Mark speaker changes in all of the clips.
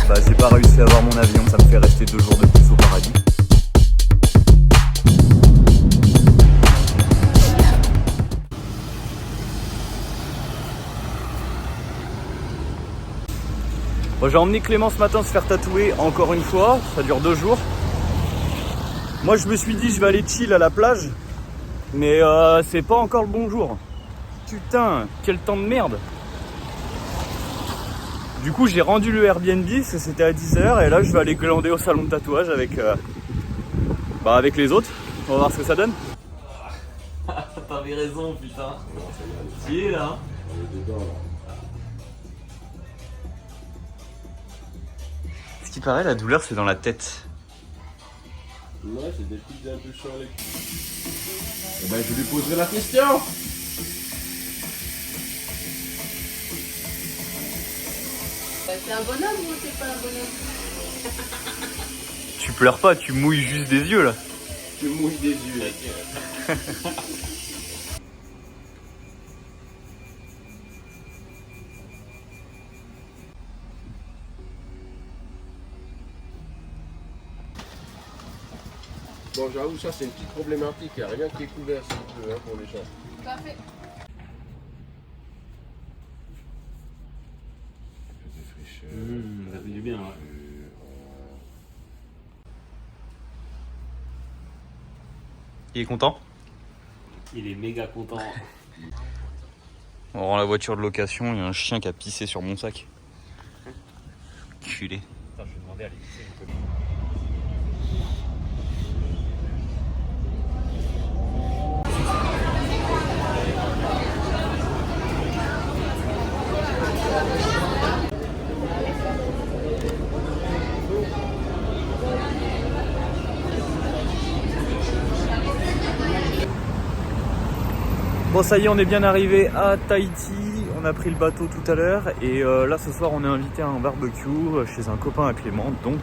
Speaker 1: Bah j'ai pas réussi à avoir mon avion, ça me fait rester 2 jours de plus au paradis. Bon, j'ai emmené Clément ce matin se faire tatouer encore une fois, ça dure 2 jours. Moi je me suis dit je vais aller chill à la plage, mais c'est pas encore le bon jour. Putain, quel temps de merde. Du coup j'ai rendu le Airbnb, parce que c'était à 10h, et là je vais aller glander au salon de tatouage avec les autres. On va voir ce que ça donne.
Speaker 2: T'avais raison, putain. Tu es là.
Speaker 1: Ce qui paraît, la douleur c'est dans la tête.
Speaker 3: Ouais, c'est des petites impulsions électriques. Eh ben, je lui poserai la question.
Speaker 4: C'est un bonhomme ou c'est pas un bonhomme?
Speaker 1: Tu pleures pas, tu mouilles juste des yeux là.
Speaker 3: Tu mouilles des yeux. Bon, j'avoue, ça c'est une petite problématique. Il n'y a rien qui est couvert s'il pleut pour les gens.
Speaker 4: Tout à fait.
Speaker 2: Ça fait du bien, ouais.
Speaker 1: Il est content?
Speaker 2: Il est méga content.
Speaker 1: On rend la voiture de location, il y a un chien qui a pissé sur mon sac. Culé.
Speaker 2: Attends, je vais demander à l'épicerie un peu.
Speaker 1: Bon ça y est, on est bien arrivé à Tahiti, on a pris le bateau tout à l'heure et là ce soir on est invité à un barbecue chez un copain à Clément, donc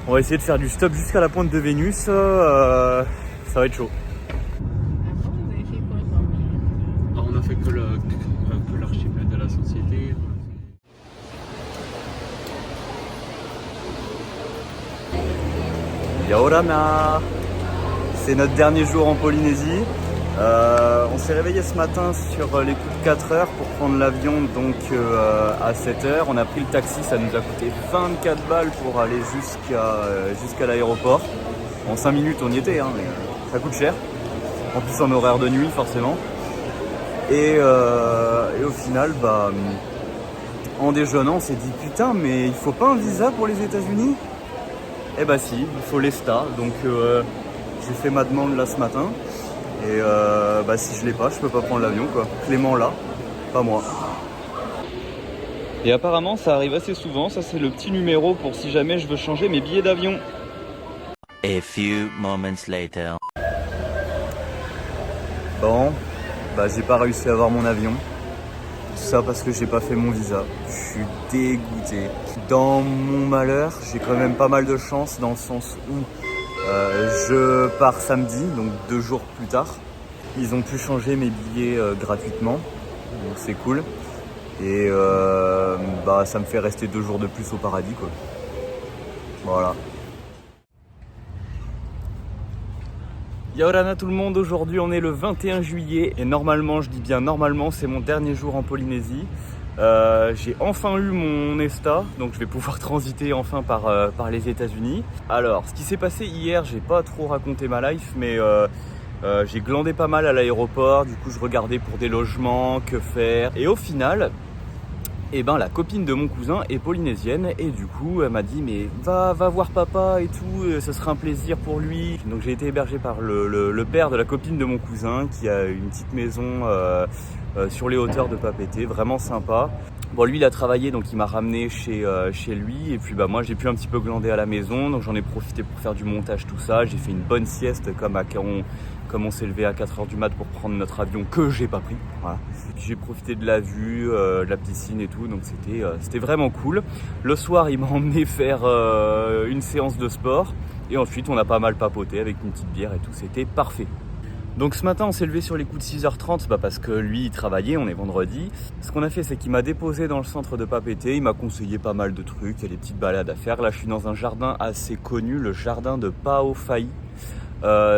Speaker 1: on va essayer de faire du stop jusqu'à la pointe de Vénus, ça va être chaud.
Speaker 4: Vous avez fait quoi?
Speaker 2: On a fait que l'archipel de la société.
Speaker 1: Yaorana, c'est notre dernier jour en Polynésie. On s'est réveillé ce matin sur les coups de 4 heures pour prendre l'avion donc à 7 heures. On a pris le taxi, ça nous a coûté 24 balles pour aller jusqu'à l'aéroport. En 5 minutes on y était, hein, mais ça coûte cher. En plus en horaire de nuit forcément. Et au final, en déjeunant, on s'est dit putain mais il faut pas un visa pour les États-Unis? Eh bah si, il faut l'ESTA, donc j'ai fait ma demande là ce matin. Et si je l'ai pas, je peux pas prendre l'avion quoi. Clément là, pas moi. Et apparemment ça arrive assez souvent, ça c'est le petit numéro pour si jamais je veux changer mes billets d'avion.
Speaker 5: A few moments later.
Speaker 1: Bon, j'ai pas réussi à avoir mon avion. Tout ça parce que j'ai pas fait mon visa. Je suis dégoûté. Dans mon malheur, j'ai quand même pas mal de chance dans le sens où je pars samedi, donc 2 jours plus tard. Ils ont pu changer mes billets gratuitement, donc c'est cool. Et ça me fait rester 2 jours de plus au paradis quoi. Voilà. Yaorana tout le monde, aujourd'hui on est le 21 juillet et normalement, je dis bien normalement, c'est mon dernier jour en Polynésie. J'ai enfin eu mon ESTA, donc je vais pouvoir transiter enfin par les États-Unis. Alors, ce qui s'est passé hier, j'ai pas trop raconté ma life, mais j'ai glandé pas mal à l'aéroport, du coup je regardais pour des logements, que faire. Et au final, la copine de mon cousin est polynésienne et du coup elle m'a dit mais va voir papa et tout, ce sera un plaisir pour lui. Donc j'ai été hébergé par le père de la copine de mon cousin qui a une petite maison sur les hauteurs de Papeete, vraiment sympa. Bon lui il a travaillé donc il m'a ramené chez lui et puis moi j'ai pu un petit peu glander à la maison, donc j'en ai profité pour faire du montage tout ça. J'ai fait une bonne sieste comme on s'est levé à 4h du mat pour prendre notre avion que j'ai pas pris. Voilà. J'ai profité de la vue, de la piscine et tout, donc c'était vraiment cool. Le soir il m'a emmené faire une séance de sport et ensuite on a pas mal papoté avec une petite bière et tout, c'était parfait. Donc ce matin on s'est levé sur les coups de 6h30 parce que lui il travaillait, on est vendredi. Ce qu'on a fait c'est qu'il m'a déposé dans le centre de Papeete, il m'a conseillé pas mal de trucs, il y a des petites balades à faire. Là je suis dans un jardin assez connu, le jardin de Paofahi.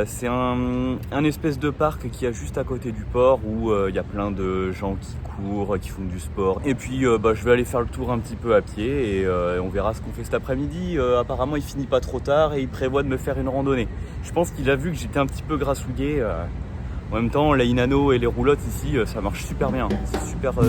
Speaker 1: C'est un espèce de parc qui est juste à côté du port où il y a plein de gens qui courent, qui font du sport. Et puis je vais aller faire le tour un petit peu à pied et on verra ce qu'on fait cet après-midi. Apparemment il finit pas trop tard et il prévoit de me faire une randonnée. Je pense qu'il a vu que j'étais un petit peu grassouillé. En même temps la Inano et les roulottes ici ça marche super bien, c'est super bon.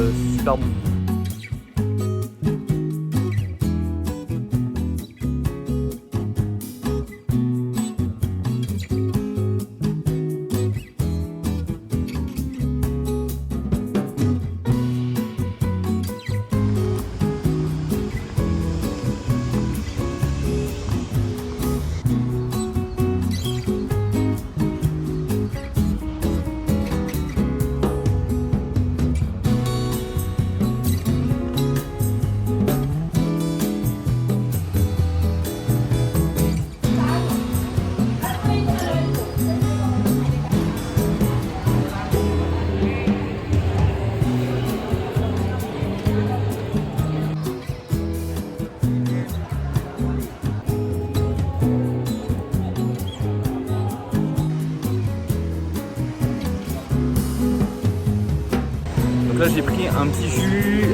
Speaker 1: Là j'ai pris un petit jus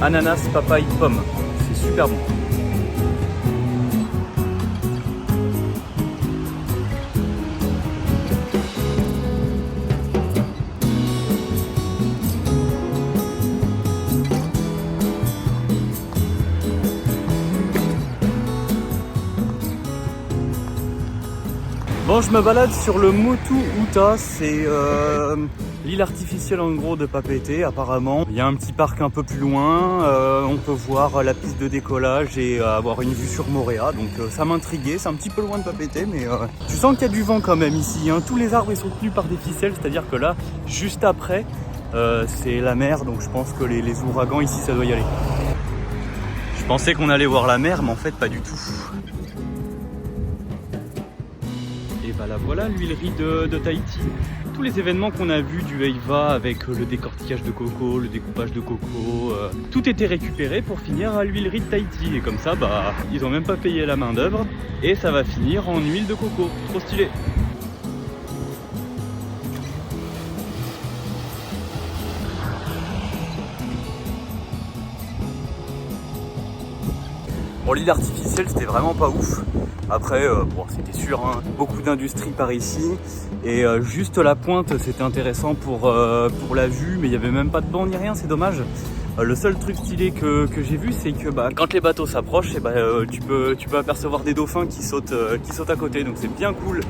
Speaker 1: ananas, papaye, pomme. C'est super bon. Bon, je me balade sur le Motu Huta, c'est l'île artificielle en gros de Papeete apparemment. Il y a un petit parc un peu plus loin, on peut voir la piste de décollage et avoir une vue sur Moorea, donc ça m'intriguait, c'est un petit peu loin de Papeete mais tu sens qu'il y a du vent quand même ici, hein. Tous les arbres ils sont tenus par des ficelles, c'est-à-dire que là, juste après, c'est la mer, donc je pense que les ouragans ici ça doit y aller. Je pensais qu'on allait voir la mer mais en fait pas du tout. Et bah là voilà l'huilerie de Tahiti. Tous les événements qu'on a vus du Heiva avec le décortiquage de coco, le découpage de coco, tout était récupéré pour finir à l'huilerie de Tahiti. Et comme ça, bah, ils ont même pas payé la main d'œuvre et ça va finir en huile de coco. Trop stylé. Bon, l'île artificielle c'était vraiment pas ouf. Après, bon, c'était sûr, hein, beaucoup d'industrie par ici. Et juste la pointe c'était intéressant pour la vue, mais il n'y avait même pas de banc ni rien, c'est dommage. Le seul truc stylé que j'ai vu c'est que quand les bateaux s'approchent, tu peux apercevoir des dauphins qui sautent à côté, donc c'est bien cool.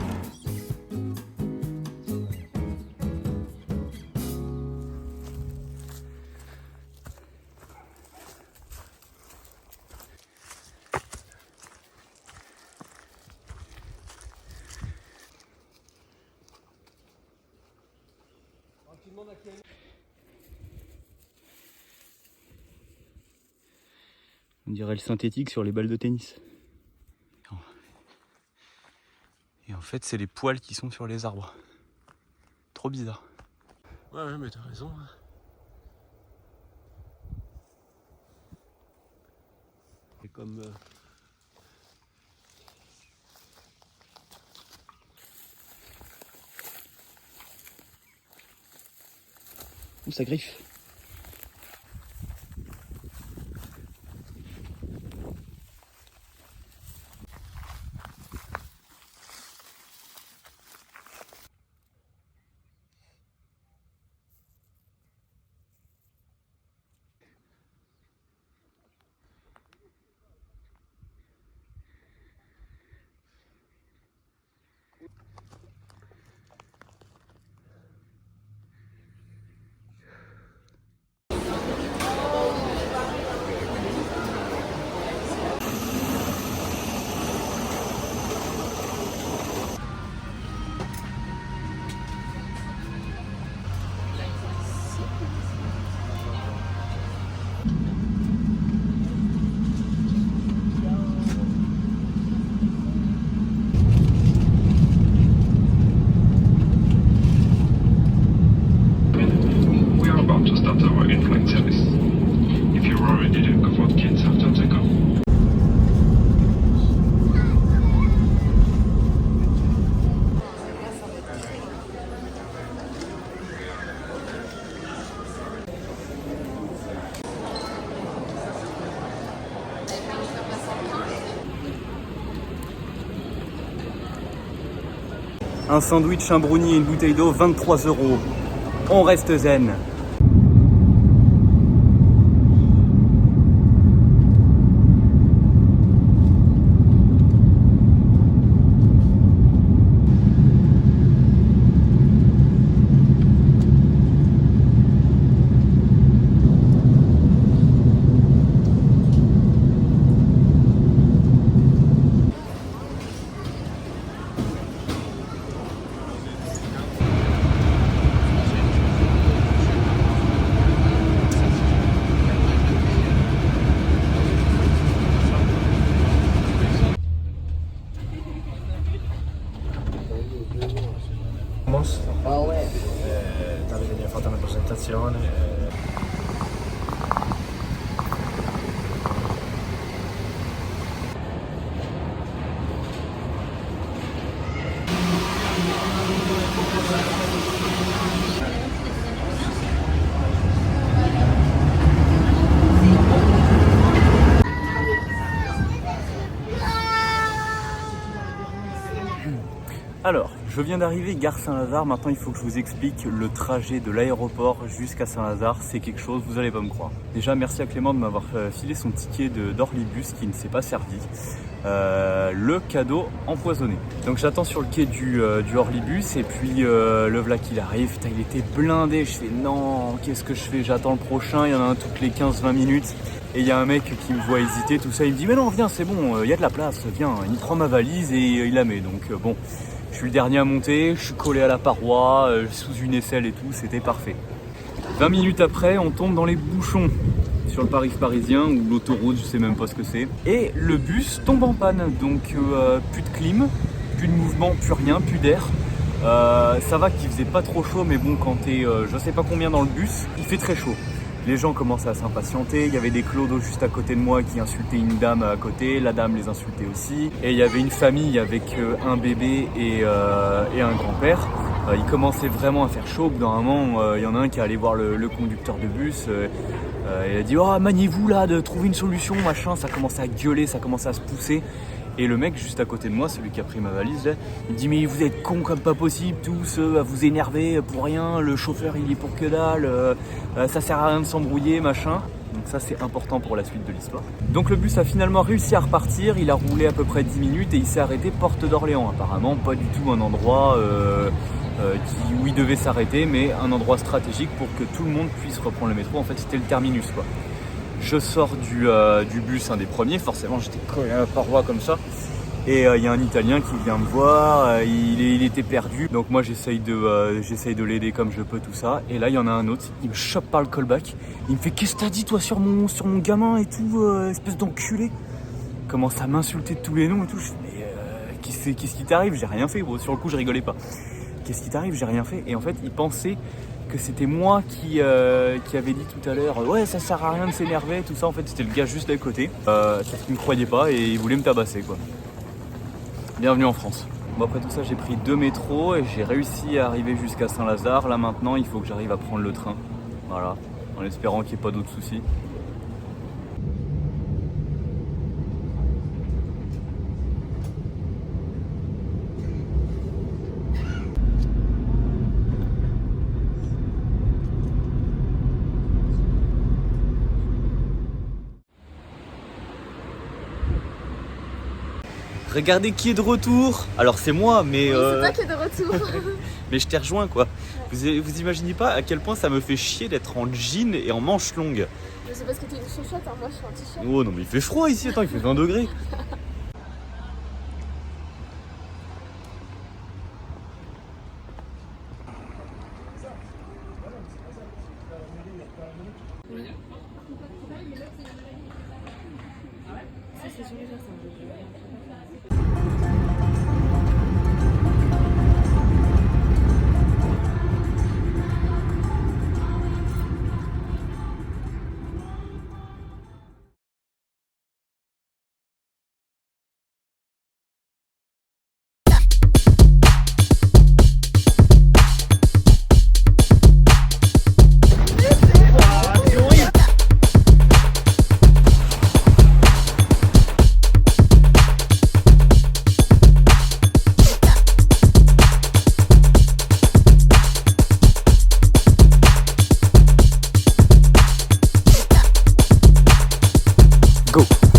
Speaker 1: On dirait le synthétique sur les balles de tennis. Et en fait, c'est les poils qui sont sur les arbres. Trop bizarre.
Speaker 3: Ouais, mais t'as raison. C'est comme...
Speaker 1: Ouh, ça griffe. Un sandwich, un brownie et une bouteille d'eau, 23 €. On reste zen.
Speaker 6: Davide mi ha fatto una presentazione.
Speaker 1: Alors, je viens d'arriver gare Saint-Lazare, maintenant il faut que je vous explique le trajet de l'aéroport jusqu'à Saint-Lazare, c'est quelque chose, vous allez pas me croire. Déjà, merci à Clément de m'avoir filé son ticket d'Orlibus qui ne s'est pas servi, le cadeau empoisonné. Donc j'attends sur le quai du Orlibus et puis le voilà qu'il arrive, putain, il était blindé, je fais non, qu'est-ce que je fais, j'attends le prochain, il y en a un toutes les 15-20 minutes. Et il y a un mec qui me voit hésiter, tout ça, il me dit mais non viens c'est bon, il y a de la place, viens, il prend ma valise et il la met, donc bon. Je suis le dernier à monter, je suis collé à la paroi, sous une aisselle et tout, c'était parfait. 20 minutes après, on tombe dans les bouchons sur le Paris-Parisien ou l'autoroute, je sais même pas ce que c'est. Et le bus tombe en panne, donc plus de clim, plus de mouvement, plus rien, plus d'air. Ça va qu'il faisait pas trop chaud, mais bon, quand t'es je sais pas combien dans le bus, il fait très chaud. Les gens commençaient à s'impatienter, il y avait des clodos juste à côté de moi qui insultaient une dame à côté, la dame les insultait aussi. Et il y avait une famille avec un bébé et un grand-père. Il commençait vraiment à faire chaud, au bout d'un moment, il y en a un qui est allé voir le conducteur de bus. Il a dit « Oh, maniez-vous là de trouver une solution, machin ». Ça commençait à gueuler, ça commençait à se pousser. Et le mec juste à côté de moi, celui qui a pris ma valise, là, il me dit mais vous êtes cons comme pas possible, tous à vous énerver pour rien, le chauffeur il est pour que dalle, ça sert à rien de s'embrouiller, machin. Donc ça c'est important pour la suite de l'histoire. Donc le bus a finalement réussi à repartir, il a roulé à peu près 10 minutes et il s'est arrêté porte d'Orléans. Apparemment pas du tout un endroit où il devait s'arrêter, mais un endroit stratégique pour que tout le monde puisse reprendre le métro. En fait c'était le terminus quoi. Je sors du bus, un des premiers, forcément j'étais collé à la paroi comme ça. Et il y a un Italien qui vient me voir, il était perdu. Donc moi j'essaye de l'aider comme je peux, tout ça. Et là il y en a un autre, il me chope par le callback. Il me fait « Qu'est-ce que t'as dit toi sur mon gamin et tout, espèce d'enculé ?» Il commence à m'insulter de tous les noms et tout. Je fais « Mais qu'est-ce qui t'arrive ? J'ai rien fait. » Bon, sur le coup je rigolais pas. « Qu'est-ce qui t'arrive ? J'ai rien fait. » Et en fait il pensait que c'était moi qui avait dit tout à l'heure ouais ça sert à rien de s'énerver, tout ça. En fait c'était le gars juste à côté, sauf qu'il me croyait pas et il voulait me tabasser quoi. Bienvenue en France. Bon après tout ça j'ai pris 2 métros et j'ai réussi à arriver jusqu'à Saint-Lazare. Là maintenant il faut que j'arrive à prendre le train, voilà, en espérant qu'il n'y ait pas d'autres soucis. Regardez qui est de retour. Alors c'est moi, mais
Speaker 4: Oui, c'est toi qui es de retour.
Speaker 1: mais je t'ai rejoint quoi. Vous imaginez pas à quel point ça me fait chier d'être en jean et en manches longues.
Speaker 4: Mais c'est parce que t'es une chouchotte, hein. Moi je suis en t-shirt.
Speaker 1: Oh non mais il fait froid ici, attends, il fait 20 degrés. go.